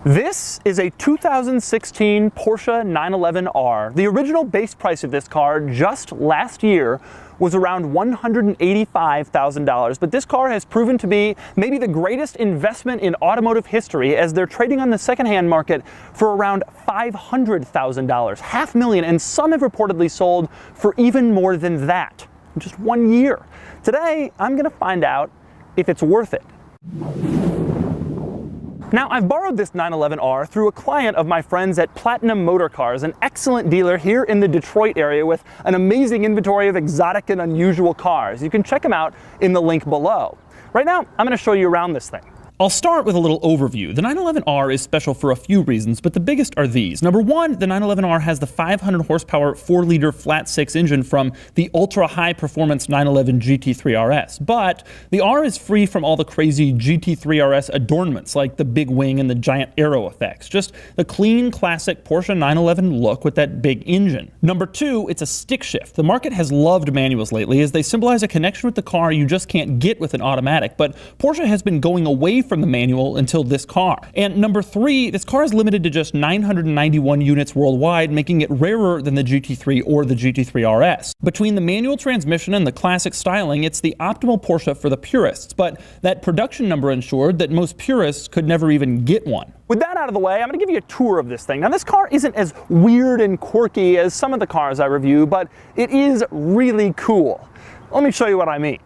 This is a 2016 Porsche 911R. The original base price of this car just last year was around $185,000, but this car has proven to be maybe the greatest investment in automotive history, as they're trading on the secondhand market for around $500,000, $500,000, and some have reportedly sold for even more than that in just 1 year. Today, I'm going to find out if it's worth it. Now, I've borrowed this 911R through a client of my friends at Platinum Motor Cars, an excellent dealer here in the Detroit area with an amazing inventory of exotic and unusual cars. You can check them out in the link below. Right now, I'm going to show you around this thing. I'll start with a little overview. The 911R is special for a few reasons, but the biggest are these. Number one, the 911R has the 500 horsepower 4-liter flat 6 engine from the ultra high performance 911 GT3 RS. But the R is free from all the crazy GT3 RS adornments like the big wing and the giant aero effects. Just the clean, classic Porsche 911 look with that big engine. Number two, it's a stick shift. The market has loved manuals lately as they symbolize a connection with the car you just can't get with an automatic, but Porsche has been going away from the manual until this car. And number three, this car is limited to just 991 units worldwide, making it rarer than the GT3 or the GT3 RS. Between the manual transmission and the classic styling, it's the optimal Porsche for the purists, but that production number ensured that most purists could never even get one. With that out of the way, I'm going to give you a tour of this thing. Now, this car isn't as weird and quirky as some of the cars I review, but it is really cool. Let me show you what I mean.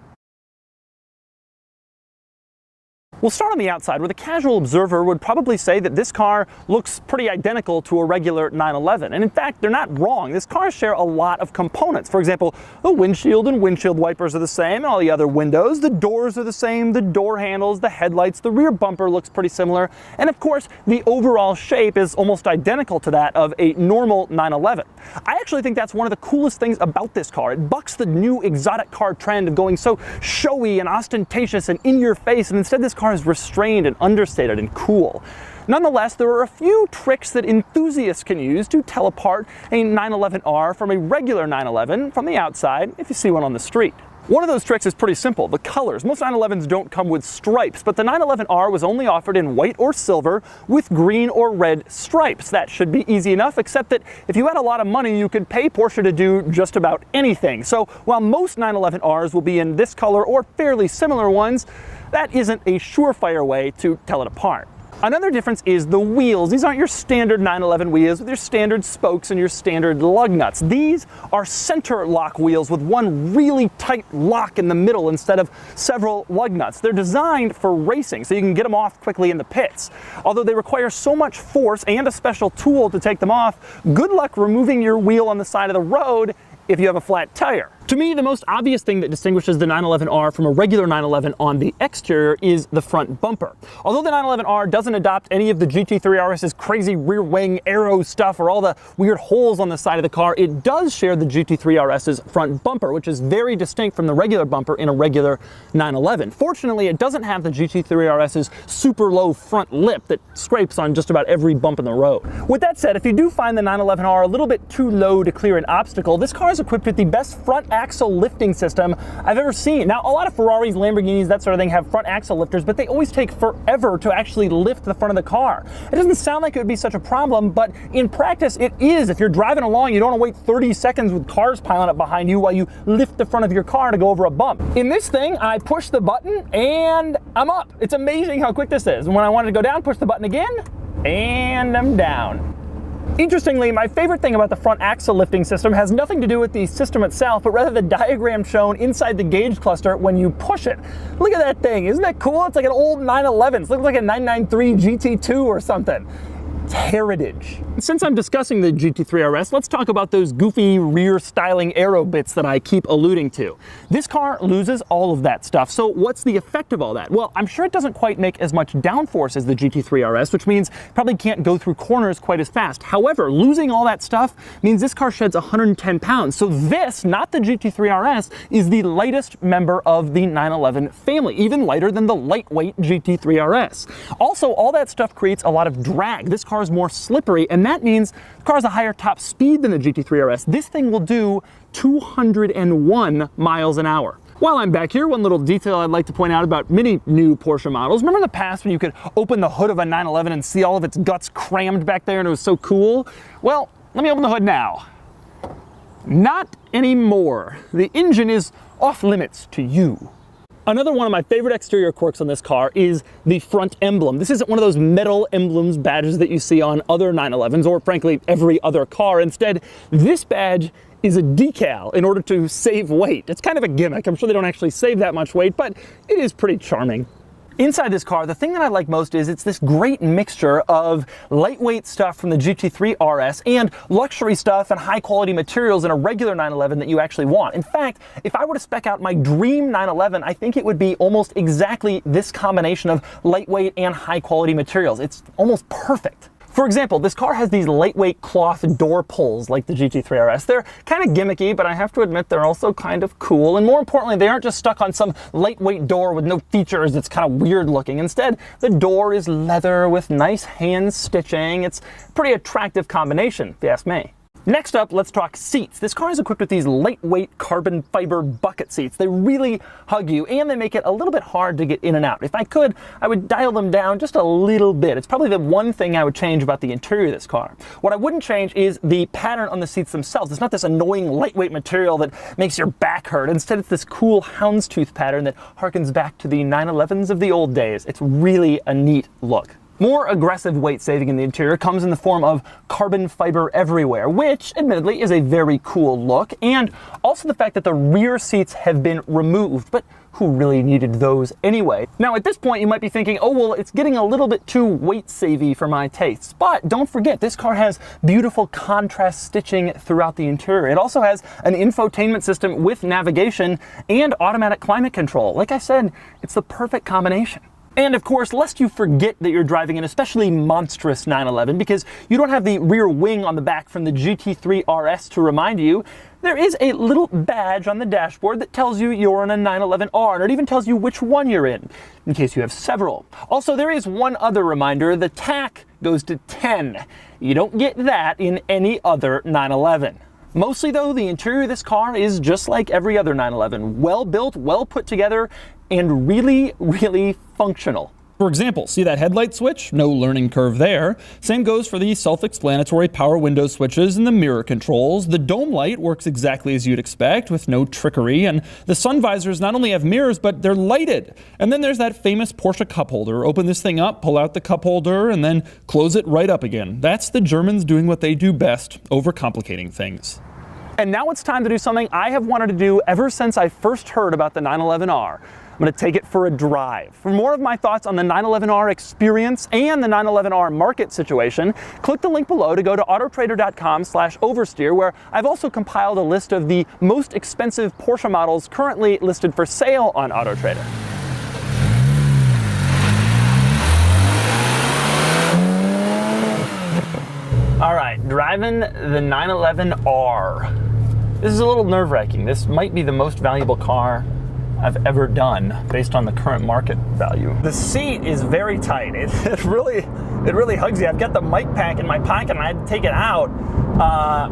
We'll start on the outside, where the casual observer would probably say that this car looks pretty identical to a regular 911. And in fact, they're not wrong. This car share a lot of components. For example, the windshield and windshield wipers are the same, and all the other windows. The doors are the same, the door handles, the headlights, the rear bumper looks pretty similar. And of course, the overall shape is almost identical to that of a normal 911. I actually think that's one of the coolest things about this car. It bucks the new exotic car trend of going so showy and ostentatious and in your face, and instead this car is restrained and understated and cool. Nonetheless, there are a few tricks that enthusiasts can use to tell apart a 911R from a regular 911 from the outside if you see one on the street. One of those tricks is pretty simple, the colors. Most 911s don't come with stripes, but the 911R was only offered in white or silver with green or red stripes. That should be easy enough, except that if you had a lot of money, you could pay Porsche to do just about anything. So while most 911Rs will be in this color or fairly similar ones, that isn't a surefire way to tell it apart. Another difference is the wheels. These aren't your standard 911 wheels with your standard spokes and your standard lug nuts. These are center lock wheels with one really tight lock in the middle instead of several lug nuts. They're designed for racing, so you can get them off quickly in the pits. Although they require so much force and a special tool to take them off, good luck removing your wheel on the side of the road if you have a flat tire. To me, the most obvious thing that distinguishes the 911R from a regular 911 on the exterior is the front bumper. Although the 911R doesn't adopt any of the GT3 RS's crazy rear wing aero stuff or all the weird holes on the side of the car, it does share the GT3 RS's front bumper, which is very distinct from the regular bumper in a regular 911. Fortunately, it doesn't have the GT3 RS's super low front lip that scrapes on just about every bump in the road. With that said, if you do find the 911R a little bit too low to clear an obstacle, this car is equipped with the best front axle lifting system I've ever seen. Now, a lot of Ferraris, Lamborghinis, that sort of thing have front axle lifters, but they always take forever to actually lift the front of the car. It doesn't sound like it would be such a problem, but in practice it is. If you're driving along, you don't want to wait 30 seconds with cars piling up behind you while you lift the front of your car to go over a bump. In this thing, I push the button and I'm up. It's amazing how quick this is. And when I wanted to go down, push the button again, and I'm down. Interestingly, my favorite thing about the front axle lifting system has nothing to do with the system itself, but rather the diagram shown inside the gauge cluster when you push it. Look at that thing, isn't that cool? It's like an old 911, it looks like a 993 GT2 or something. It's heritage. Since I'm discussing the GT3 RS, let's talk about those goofy rear styling aero bits that I keep alluding to. This car loses all of that stuff, so what's the effect of all that? Well, I'm sure it doesn't quite make as much downforce as the GT3 RS, which means it probably can't go through corners quite as fast. However, losing all that stuff means this car sheds 110 pounds. So this, not the GT3 RS, is the lightest member of the 911 family, even lighter than the lightweight GT3 RS. Also, all that stuff creates a lot of drag. This car is more slippery, and that means the car has a higher top speed than the GT3 RS. This thing will do 201 miles an hour. While I'm back here, one little detail I'd like to point out about many new Porsche models. Remember in the past when you could open the hood of a 911 and see all of its guts crammed back there and it was so cool? Well, let me open the hood now. Not anymore. The engine is off limits to you. Another one of my favorite exterior quirks on this car is the front emblem. This isn't one of those metal emblems badges that you see on other 911s or frankly every other car. Instead, this badge is a decal in order to save weight. It's kind of a gimmick. I'm sure they don't actually save that much weight, but it is pretty charming. Inside this car, the thing that I like most is it's this great mixture of lightweight stuff from the GT3 RS and luxury stuff and high quality materials in a regular 911 that you actually want. In fact, if I were to spec out my dream 911, I think it would be almost exactly this combination of lightweight and high quality materials. It's almost perfect. For example, this car has these lightweight cloth door pulls like the GT3 RS. They're kind of gimmicky, but I have to admit they're also kind of cool. And more importantly, they aren't just stuck on some lightweight door with no features that's kind of weird looking. Instead, the door is leather with nice hand stitching. It's a pretty attractive combination, if you ask me. Next up, let's talk seats. This car is equipped with these lightweight carbon fiber bucket seats. They really hug you and they make it a little bit hard to get in and out. If I could, I would dial them down just a little bit. It's probably the one thing I would change about the interior of this car. What I wouldn't change is the pattern on the seats themselves. It's not this annoying lightweight material that makes your back hurt. Instead, it's this cool houndstooth pattern that harkens back to the 911s of the old days. It's really a neat look. More aggressive weight saving in the interior comes in the form of carbon fiber everywhere, which admittedly is a very cool look, and also the fact that the rear seats have been removed, but who really needed those anyway? Now at this point you might be thinking, oh well, it's getting a little bit too weight-savvy for my tastes. But don't forget, this car has beautiful contrast stitching throughout the interior. It also has an infotainment system with navigation and automatic climate control. Like I said, it's the perfect combination. And of course, lest you forget that you're driving an especially monstrous 911 because you don't have the rear wing on the back from the GT3 RS to remind you, there is a little badge on the dashboard that tells you you're in a 911R, and it even tells you which one you're in case you have several. Also, there is one other reminder, the TAC goes to 10. You don't get that in any other 911. Mostly though, the interior of this car is just like every other 911, well built, well put together, and really, really functional. For example, see that headlight switch? No learning curve there. Same goes for the self-explanatory power window switches and the mirror controls. The dome light works exactly as you'd expect with no trickery, and the sun visors not only have mirrors, but they're lighted. And then there's that famous Porsche cup holder. Open this thing up, pull out the cup holder, and then close it right up again. That's the Germans doing what they do best, overcomplicating things. And now it's time to do something I have wanted to do ever since I first heard about the 911R. I'm going to take it for a drive. For more of my thoughts on the 911R experience and the 911R market situation, click the link below to go to autotrader.com/oversteer, where I've also compiled a list of the most expensive Porsche models currently listed for sale on AutoTrader. All right, driving the 911R. This is a little nerve-wracking. This might be the most valuable car I've ever done based on the current market value. The seat is very tight. It really hugs you. I've got the mic pack in my pocket and I had to take it out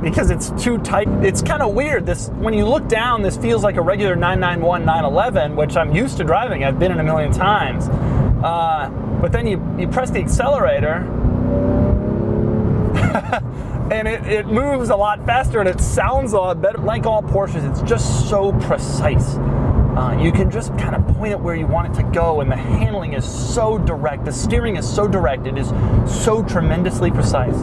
because it's too tight. It's kind of weird. When you look down, this feels like a regular 991 911, which I'm used to driving. I've been in a million times. But then you press the accelerator and it moves a lot faster and it sounds a lot better. Like all Porsches, it's just so precise. You can just kind of point it where you want it to go, and the handling is so direct. The steering is so direct. It is so tremendously precise.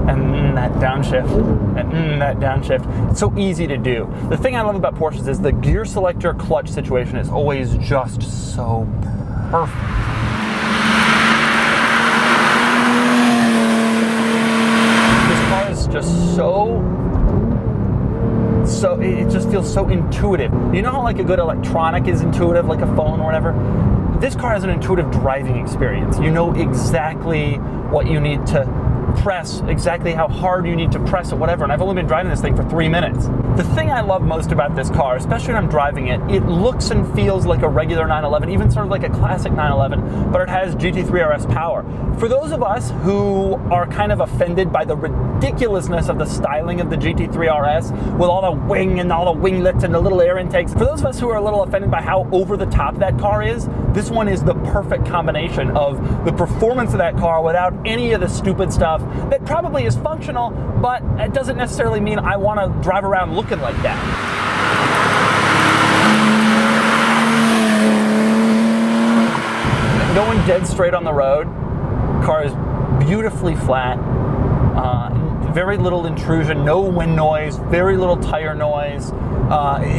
And that downshift, and that downshift. It's so easy to do. The thing I love about Porsches is the gear selector clutch situation is always just so perfect. This car is just so it just feels so intuitive. You know how like a good electronic is intuitive, like a phone or whatever? This car has an intuitive driving experience. You know exactly what you need to press exactly how hard you need to press it, whatever, and I've only been driving this thing for 3 minutes. The thing I love most about this car, especially when I'm driving it, it looks and feels like a regular 911, even sort of like a classic 911, but it has GT3 RS power. For those of us who are kind of offended by the ridiculousness of the styling of the GT3 RS, with all the wing and all the winglets and the little air intakes, for those of us who are a little offended by how over the top that car is, this one is the perfect combination of the performance of that car without any of the stupid stuff that probably is functional, but it doesn't necessarily mean I want to drive around looking like that. Going dead straight on the road, car is beautifully flat, very little intrusion, no wind noise, very little tire noise.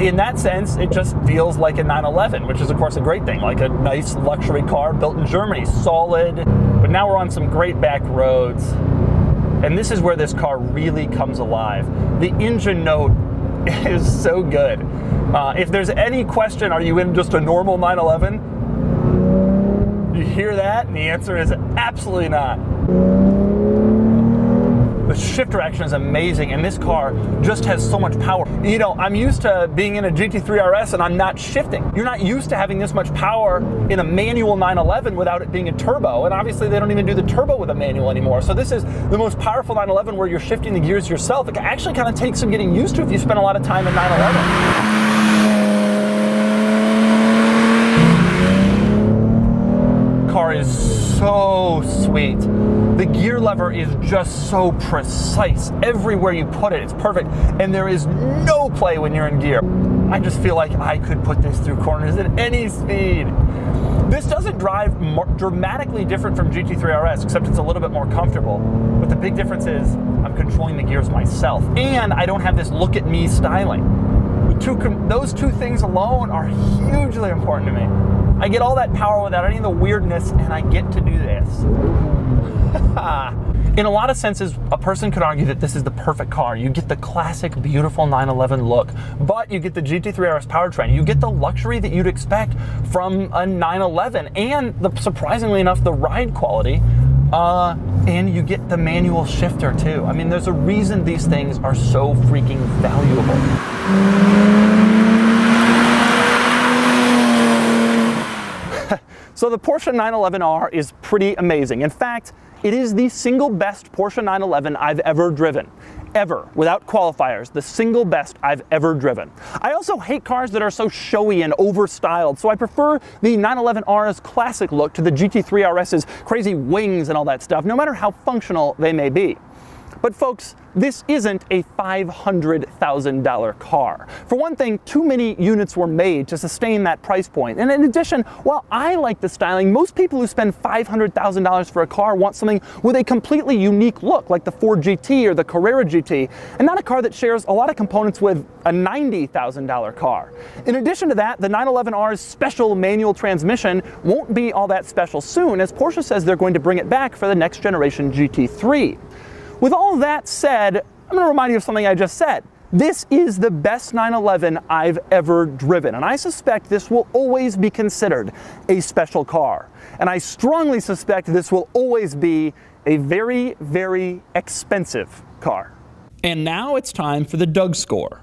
In that sense, it just feels like a 911, which is of course a great thing, like a nice luxury car built in Germany, solid. But now we're on some great back roads, and this is where this car really comes alive. The engine note is so good. If there's any question, are you in just a normal 911? You hear that, and the answer is absolutely not. The shifter action is amazing, and this car just has so much power. You know, I'm used to being in a GT3 RS and I'm not shifting. You're not used to having this much power in a manual 911 without it being a turbo, and obviously they don't even do the turbo with a manual anymore. So this is the most powerful 911 where you're shifting the gears yourself. It actually kind of takes some getting used to if you spend a lot of time in 911. Car is so sweet. The gear lever is just so precise. Everywhere you put it, it's perfect. And there is no play when you're in gear. I just feel like I could put this through corners at any speed. This doesn't drive dramatically different from GT3 RS, except it's a little bit more comfortable. But the big difference is I'm controlling the gears myself. And I don't have this look at me styling. Those two things alone are hugely important to me. I get all that power without any of the weirdness, and I get to do this. In a lot of senses, a person could argue that this is the perfect car. You get the classic, beautiful 911 look, but you get the GT3 RS powertrain. You get the luxury that you'd expect from a 911, and surprisingly enough, the ride quality, and you get the manual shifter too. I mean, there's a reason these things are so freaking valuable. So the Porsche 911R is pretty amazing. In fact, it is the single best Porsche 911 I've ever driven. Ever, without qualifiers, the single best I've ever driven. I also hate cars that are so showy and overstyled, so I prefer the 911R's classic look to the GT3 RS's crazy wings and all that stuff, no matter how functional they may be. But folks, this isn't a $500,000 car. For one thing, too many units were made to sustain that price point. And in addition, while I like the styling, most people who spend $500,000 for a car want something with a completely unique look, like the Ford GT or the Carrera GT, and not a car that shares a lot of components with a $90,000 car. In addition to that, the 911R's special manual transmission won't be all that special soon, as Porsche says they're going to bring it back for the next generation GT3. With all that said, I'm going to remind you of something I just said. This is the best 911 I've ever driven, and I suspect this will always be considered a special car. And I strongly suspect this will always be a very, very expensive car. And now it's time for the Doug score.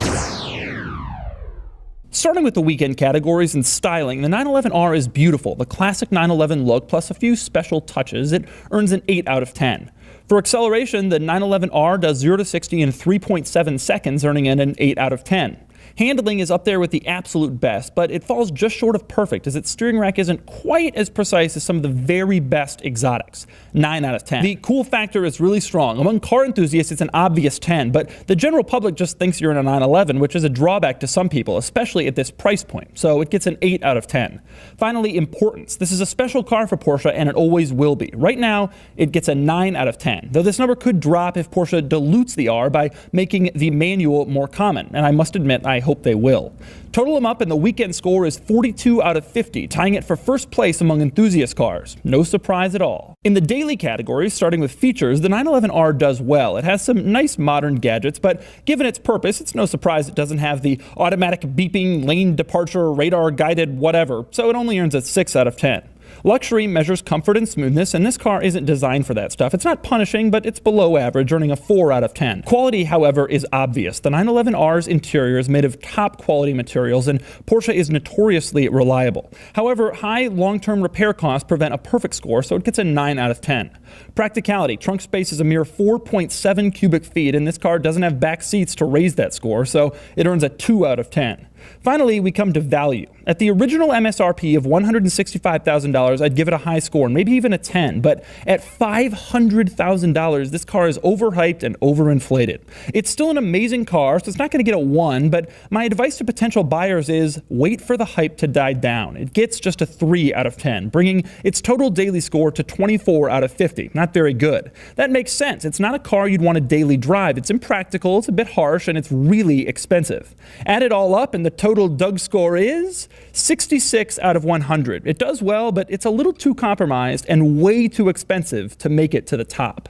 Starting with the weekend categories and styling, the 911R is beautiful. The classic 911 look plus a few special touches, it earns an 8 out of 10. For acceleration, the 911R does 0 to 60 in 3.7 seconds, earning it an 8 out of 10. Handling is up there with the absolute best, but it falls just short of perfect as its steering rack isn't quite as precise as some of the very best exotics. 9 out of 10. The cool factor is really strong. Among car enthusiasts, it's an obvious 10, but the general public just thinks you're in a 911, which is a drawback to some people, especially at this price point, so it gets an 8 out of 10. Finally, importance. This is a special car for Porsche, and it always will be. Right now, it gets a 9 out of 10, though this number could drop if Porsche dilutes the R by making the manual more common, and I must admit, I hope they will. Total them up and the weekend score is 42 out of 50, tying it for first place among enthusiast cars. No surprise at all. In the daily category, starting with features, the 911R does well. It has some nice modern gadgets, but given its purpose, it's no surprise it doesn't have the automatic beeping, lane departure, radar guided whatever, so it only earns a 6 out of 10. Luxury measures comfort and smoothness, and this car isn't designed for that stuff. It's not punishing, but it's below average, earning a 4 out of 10. Quality, however, is obvious. The 911R's interior is made of top quality materials, and Porsche is notoriously reliable. However, high long-term repair costs prevent a perfect score, so it gets a 9 out of 10. Practicality. Trunk space is a mere 4.7 cubic feet, and this car doesn't have back seats to raise that score, so it earns a 2 out of 10. Finally, we come to value. At the original MSRP of $165,000, I'd give it a high score, maybe even a 10, but at $500,000, this car is overhyped and overinflated. It's still an amazing car, so it's not going to get a 1, but my advice to potential buyers is wait for the hype to die down. It gets just a 3 out of 10, bringing its total daily score to 24 out of 50. Not very good. That makes sense. It's not a car you'd want to daily drive. It's impractical, it's a bit harsh, and it's really expensive. Add it all up, and the total Doug score is 66 out of 100. It does well, but it's a little too compromised and way too expensive to make it to the top.